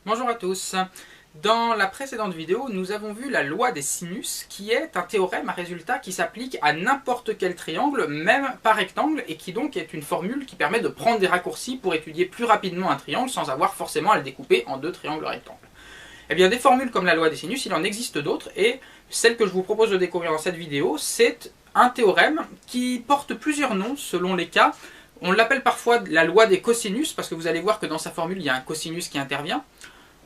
Bonjour à tous. Dans la précédente vidéo, nous avons vu la loi des sinus, qui est un théorème à résultat qui s'applique à n'importe quel triangle, même pas rectangle, et qui donc est une formule qui permet de prendre des raccourcis pour étudier plus rapidement un triangle sans avoir forcément à le découper en deux triangles rectangles. Eh bien, des formules comme la loi des sinus, il en existe d'autres, et celle que je vous propose de découvrir dans cette vidéo, c'est un théorème qui porte plusieurs noms selon les cas. On l'appelle parfois la loi des cosinus, parce que vous allez voir que dans sa formule, il y a un cosinus qui intervient.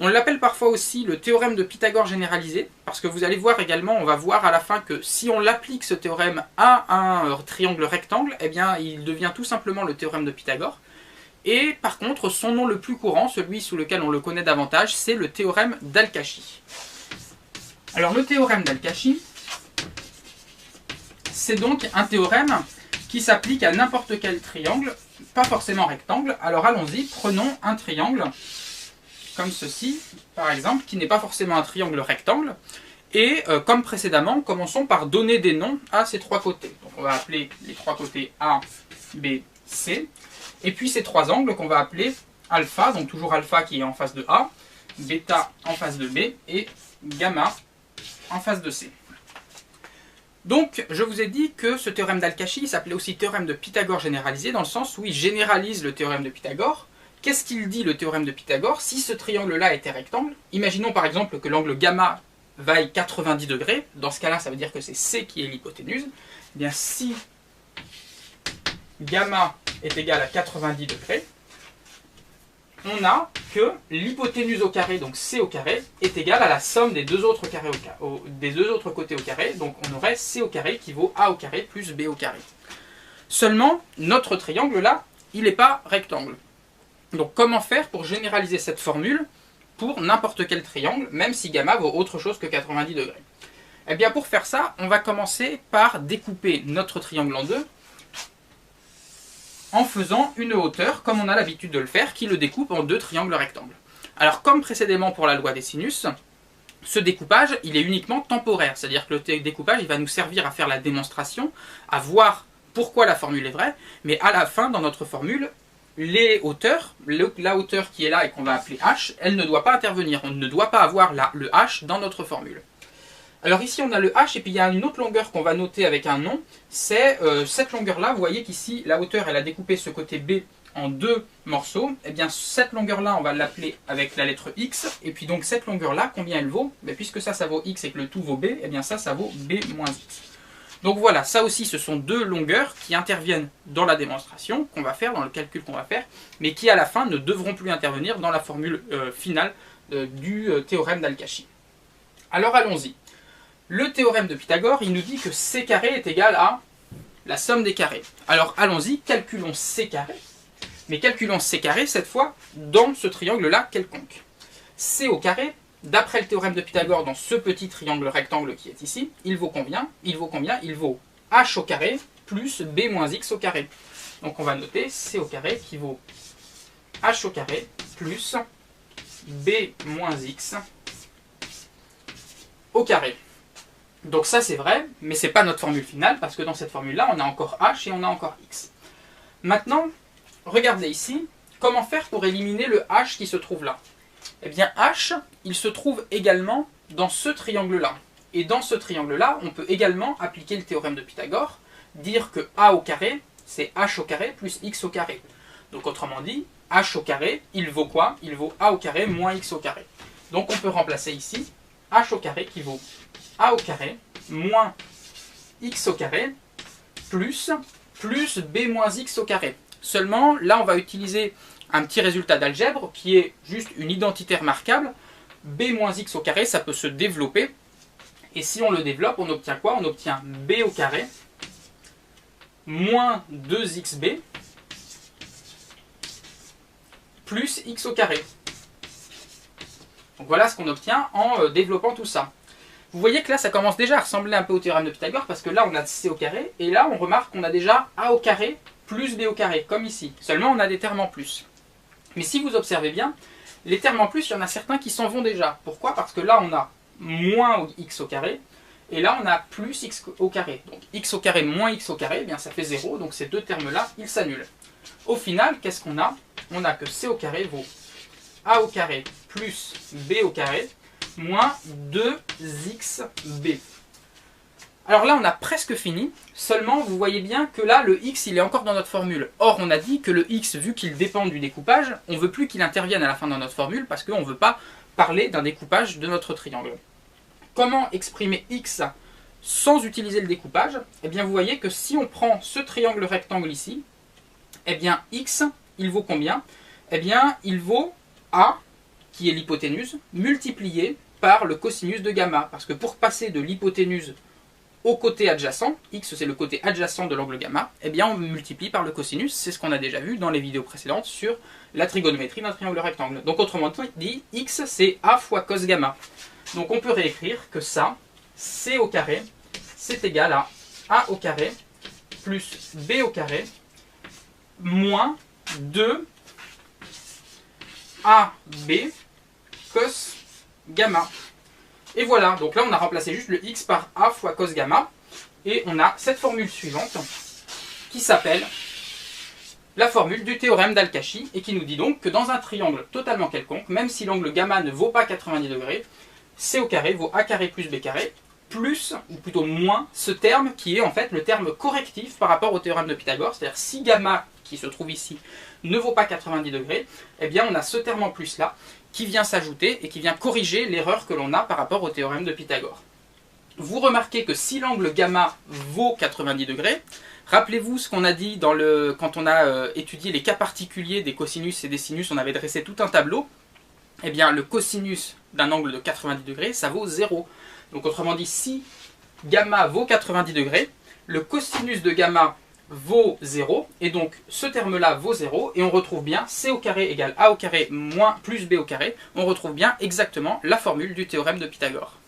On l'appelle parfois aussi le théorème de Pythagore généralisé, parce que vous allez voir également, on va voir à la fin que si on l'applique ce théorème à un triangle rectangle, eh bien il devient tout simplement le théorème de Pythagore. Et par contre, son nom le plus courant, celui sous lequel on le connaît davantage, c'est le théorème d'Al-Kashi. Alors le théorème d'Al-Kashi, c'est donc un théorème qui s'applique à n'importe quel triangle, pas forcément rectangle. Alors allons-y, prenons un triangle comme ceci, par exemple, qui n'est pas forcément un triangle rectangle. Et comme précédemment, commençons par donner des noms à ces trois côtés. Donc on va appeler les trois côtés A, B, C. Et puis ces trois angles qu'on va appeler alpha, donc toujours alpha qui est en face de A, bêta en face de B, et gamma en face de C. Donc, je vous ai dit que ce théorème d'Al-Kashi s'appelait aussi théorème de Pythagore généralisé, dans le sens où il généralise le théorème de Pythagore. Qu'est-ce qu'il dit le théorème de Pythagore? Si ce triangle-là était rectangle, imaginons par exemple que l'angle gamma vaille 90 degrés, dans ce cas-là, ça veut dire que c'est C qui est l'hypoténuse. Eh bien, si gamma est égal à 90 degrés, on a que l'hypoténuse au carré, donc C au carré, est égale à la somme des deux autres côtés au carré. Donc on aurait C au carré qui vaut A au carré plus B au carré. Seulement, notre triangle là, il n'est pas rectangle. Donc comment faire pour généraliser cette formule pour n'importe quel triangle, même si gamma vaut autre chose que 90 degrés? Eh bien pour faire ça, on va commencer par découper notre triangle en deux, en faisant une hauteur, comme on a l'habitude de le faire, qui le découpe en deux triangles rectangles. Alors comme précédemment pour la loi des sinus, ce découpage, il est uniquement temporaire, c'est-à-dire que le découpage, il va nous servir à faire la démonstration, à voir pourquoi la formule est vraie, mais à la fin, dans notre formule, les hauteurs, la hauteur qui est là et qu'on va appeler h, elle ne doit pas intervenir. On ne doit pas avoir le h dans notre formule. Alors ici on a le h et puis il y a une autre longueur qu'on va noter avec un nom. C'est cette longueur-là. Vous voyez qu'ici la hauteur elle a découpé ce côté b en deux morceaux. Et bien cette longueur-là on va l'appeler avec la lettre x. Et puis donc cette longueur-là, combien elle vaut? Puisque ça vaut x et que le tout vaut b, et bien ça vaut b moins x. Donc voilà, ça aussi ce sont deux longueurs qui interviennent dans la démonstration qu'on va faire, dans le calcul qu'on va faire, mais qui à la fin ne devront plus intervenir dans la formule finale du théorème d'Al-Kashi. Alors allons-y. Le théorème de Pythagore, il nous dit que c carré est égal à la somme des carrés. Alors allons-y, calculons c carré, mais calculons c carré cette fois dans ce triangle-là quelconque. C au carré, d'après le théorème de Pythagore, dans ce petit triangle rectangle qui est ici, il vaut combien? Il vaut combien? Il vaut h au carré plus b moins x au carré. Donc on va noter c au carré qui vaut h au carré plus b moins x au carré. Donc ça c'est vrai, mais ce n'est pas notre formule finale, parce que dans cette formule-là, on a encore h et on a encore x. Maintenant, regardez ici, comment faire pour éliminer le h qui se trouve là? Eh bien h, il se trouve également dans ce triangle-là. Et dans ce triangle-là, on peut également appliquer le théorème de Pythagore, dire que a au carré, c'est h au carré plus x au carré. Donc autrement dit, h au carré, il vaut quoi? Il vaut a au carré moins x au carré. Donc on peut remplacer ici h au carré qui vaut a au carré moins x au carré plus b moins x au carré. Seulement, là on va utiliser un petit résultat d'algèbre qui est juste une identité remarquable. B moins x au carré, ça peut se développer. Et si on le développe, on obtient quoi? On obtient b au carré moins 2xb plus x au carré. Donc voilà ce qu'on obtient en développant tout ça. Vous voyez que là, ça commence déjà à ressembler un peu au théorème de Pythagore, parce que là, on a c au carré, et là, on remarque qu'on a déjà a au carré plus b au carré, comme ici. Seulement, on a des termes en plus. Mais si vous observez bien, les termes en plus, il y en a certains qui s'en vont déjà. Pourquoi? Parce que là, on a moins x au carré, et là, on a plus x au carré. Donc, x au carré moins x au carré, eh bien, ça fait 0, donc ces deux termes-là, ils s'annulent. Au final, qu'est-ce qu'on a? On a que c au carré vaut a au carré plus b au carré moins 2xb. Alors là, on a presque fini, seulement vous voyez bien que là, le x, il est encore dans notre formule. Or, on a dit que le x, vu qu'il dépend du découpage, on ne veut plus qu'il intervienne à la fin dans notre formule parce qu'on ne veut pas parler d'un découpage de notre triangle. Comment exprimer x sans utiliser le découpage? Eh bien, vous voyez que si on prend ce triangle rectangle ici, eh bien, x, il vaut combien? Eh bien, il vaut a, qui est l'hypoténuse, multiplié par le cosinus de gamma. Parce que pour passer de l'hypoténuse au côté adjacent, x c'est le côté adjacent de l'angle gamma, eh bien on multiplie par le cosinus, c'est ce qu'on a déjà vu dans les vidéos précédentes sur la trigonométrie d'un triangle rectangle. Donc autrement dit, x c'est a fois cos gamma. Donc on peut réécrire que ça, c au carré, c'est égal à a au carré plus b au carré moins 2 ab cos gamma. Et voilà, donc là on a remplacé juste le x par a fois cos gamma, et on a cette formule suivante qui s'appelle la formule du théorème d'Al-Kashi, et qui nous dit donc que dans un triangle totalement quelconque, même si l'angle gamma ne vaut pas 90 degrés, c au carré vaut a carré plus b carré, plus, ou plutôt moins, ce terme qui est en fait le terme correctif par rapport au théorème de Pythagore, c'est-à-dire si gamma, qui se trouve ici, ne vaut pas 90 degrés, eh bien on a ce terme en plus là, qui vient s'ajouter et qui vient corriger l'erreur que l'on a par rapport au théorème de Pythagore. Vous remarquez que si l'angle gamma vaut 90 degrés, rappelez-vous ce qu'on a dit quand on a étudié les cas particuliers des cosinus et des sinus, on avait dressé tout un tableau. Eh bien le cosinus d'un angle de 90 degrés, ça vaut 0. Donc autrement dit, si gamma vaut 90 degrés, le cosinus de gamma vaut 0, et donc ce terme-là vaut 0, et on retrouve bien c au carré égale a au carré moins plus b au carré, on retrouve bien exactement la formule du théorème de Pythagore.